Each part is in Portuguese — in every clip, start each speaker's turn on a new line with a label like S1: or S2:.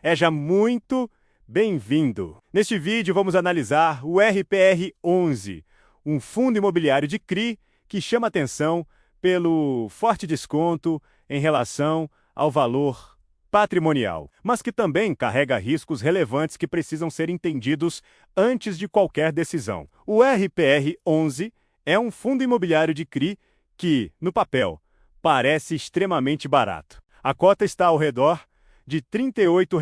S1: É já muito bem-vindo. Neste vídeo vamos analisar o RPR11, um fundo imobiliário de CRI que chama atenção pelo forte desconto em relação ao valor patrimonial, mas que também carrega riscos relevantes que precisam ser entendidos antes de qualquer decisão. O RPR11 é um fundo imobiliário de CRI que, no papel, parece extremamente barato. A cota está ao redor de R$ 38,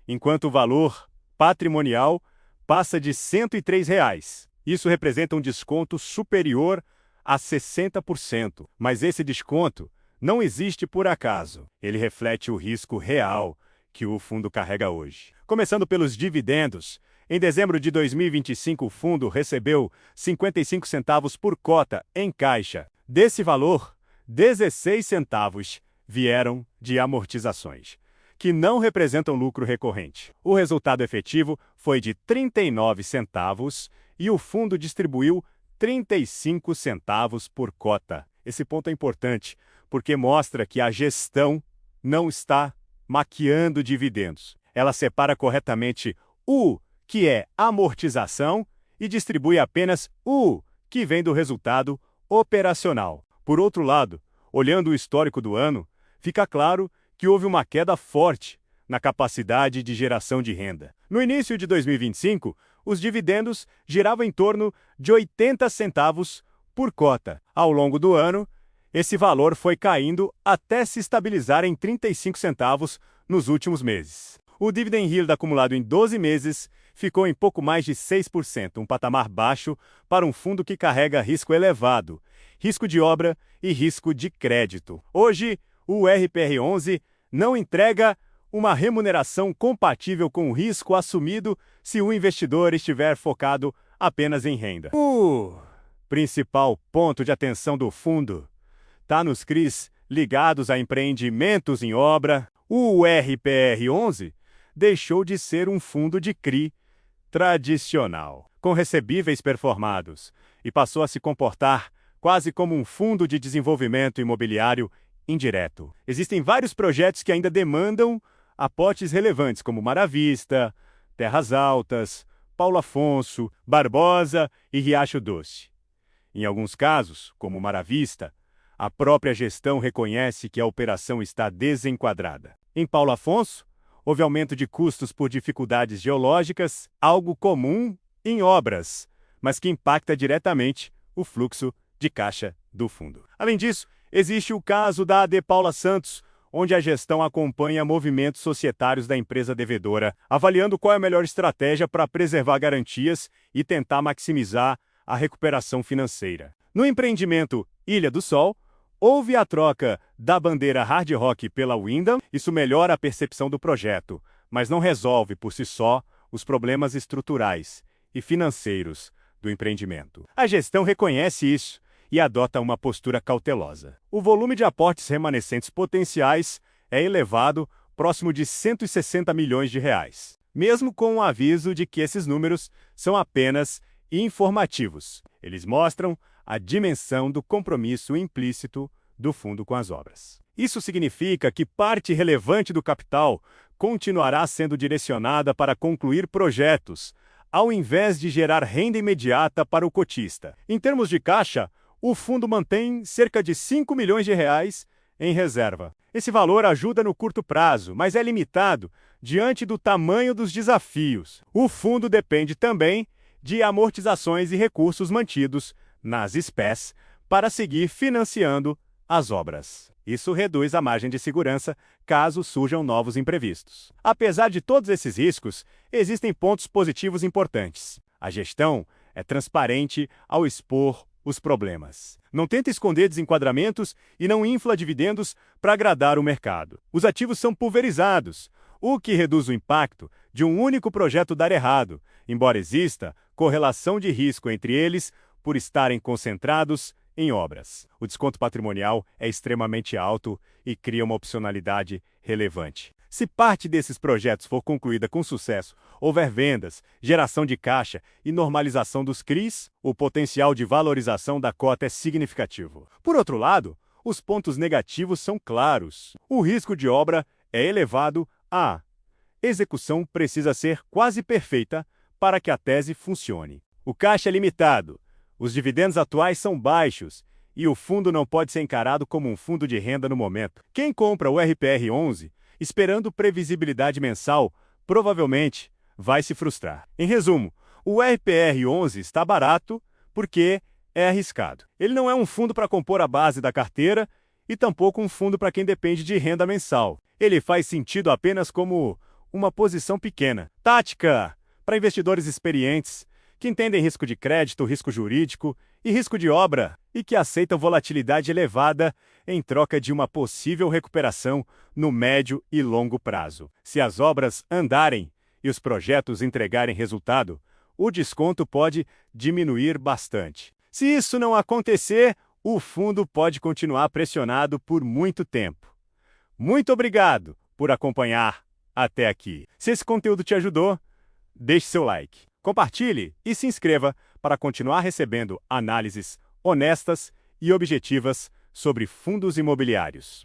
S1: enquanto o valor patrimonial passa de R$ 103. Isso representa um desconto superior a 60%, mas esse desconto não existe por acaso. Ele reflete o risco real que o fundo carrega hoje. Começando pelos dividendos, em dezembro de 2025 o fundo recebeu 55 centavos por cota em caixa. Desse valor, 16 centavos vieram de amortizações, que não representam lucro recorrente. O resultado efetivo foi de 39 centavos e o fundo distribuiu 35 centavos por cota. Esse ponto é importante, porque mostra que a gestão não está maquiando dividendos. Ela separa corretamente o que é amortização e distribui apenas o que vem do resultado operacional. Por outro lado, olhando o histórico do ano, fica claro que houve uma queda forte na capacidade de geração de renda. No início de 2025, os dividendos giravam em torno de 80 centavos por cota. Ao longo do ano, esse valor foi caindo até se estabilizar em 35 centavos nos últimos meses. O dividend yield acumulado em 12 meses ficou em pouco mais de 6%, um patamar baixo para um fundo que carrega risco elevado, risco de obra e risco de crédito. Hoje, o RPR11 não entrega uma remuneração compatível com o risco assumido se o investidor estiver focado apenas em renda. O principal ponto de atenção do fundo está nos CRIs ligados a empreendimentos em obra. O RPR11 deixou de ser um fundo de CRI tradicional, com recebíveis performados, e passou a se comportar quase como um fundo de desenvolvimento imobiliário indireto. Existem vários projetos que ainda demandam aportes relevantes, como Mara Vista, Terras Altas, Paulo Afonso, Barbosa e Riacho Doce. Em alguns casos, como Mara Vista, a própria gestão reconhece que a operação está desenquadrada. Em Paulo Afonso, houve aumento de custos por dificuldades geológicas, algo comum em obras, mas que impacta diretamente o fluxo de caixa do fundo. Além disso, existe o caso da AD Paula Santos, onde a gestão acompanha movimentos societários da empresa devedora, avaliando qual é a melhor estratégia para preservar garantias e tentar maximizar a recuperação financeira. No empreendimento Ilha do Sol, houve a troca da bandeira Hard Rock pela Wyndham. Isso melhora a percepção do projeto, mas não resolve por si só os problemas estruturais e financeiros do empreendimento. A gestão reconhece isso e adota uma postura cautelosa. O volume de aportes remanescentes potenciais é elevado, próximo de 160 milhões de reais, mesmo com o aviso de que esses números são apenas informativos. Eles mostram a dimensão do compromisso implícito do fundo com as obras. Isso significa que parte relevante do capital continuará sendo direcionada para concluir projetos, ao invés de gerar renda imediata para o cotista. Em termos de caixa, o fundo mantém cerca de 5 milhões de reais em reserva. Esse valor ajuda no curto prazo, mas é limitado diante do tamanho dos desafios. O fundo depende também de amortizações e recursos mantidos nas SPEs para seguir financiando as obras. Isso reduz a margem de segurança caso surjam novos imprevistos. Apesar de todos esses riscos, existem pontos positivos importantes. A gestão é transparente ao expor os problemas. Não tenta esconder desenquadramentos e não infla dividendos para agradar o mercado. Os ativos são pulverizados, o que reduz o impacto de um único projeto dar errado, embora exista correlação de risco entre eles por estarem concentrados em obras. O desconto patrimonial é extremamente alto e cria uma opcionalidade relevante. Se parte desses projetos for concluída com sucesso, houver vendas, geração de caixa e normalização dos CRIs, o potencial de valorização da cota é significativo. Por outro lado, os pontos negativos são claros. O risco de obra é elevado a execução precisa ser quase perfeita para que a tese funcione. O caixa é limitado, os dividendos atuais são baixos e o fundo não pode ser encarado como um fundo de renda no momento. Quem compra o RPR11 esperando previsibilidade mensal provavelmente vai se frustrar. Em resumo, o RPR11 está barato porque é arriscado. Ele não é um fundo para compor a base da carteira e tampouco um fundo para quem depende de renda mensal. Ele faz sentido apenas como uma posição pequena. Tática para investidores experientes que entendem risco de crédito, risco jurídico e risco de obra e que aceitam volatilidade elevada em troca de uma possível recuperação no médio e longo prazo. Se as obras andarem e os projetos entregarem resultado, o desconto pode diminuir bastante. Se isso não acontecer, o fundo pode continuar pressionado por muito tempo. Muito obrigado por acompanhar até aqui. Se esse conteúdo te ajudou, deixe seu like, compartilhe e se inscreva para continuar recebendo análises honestas e objetivas sobre fundos imobiliários.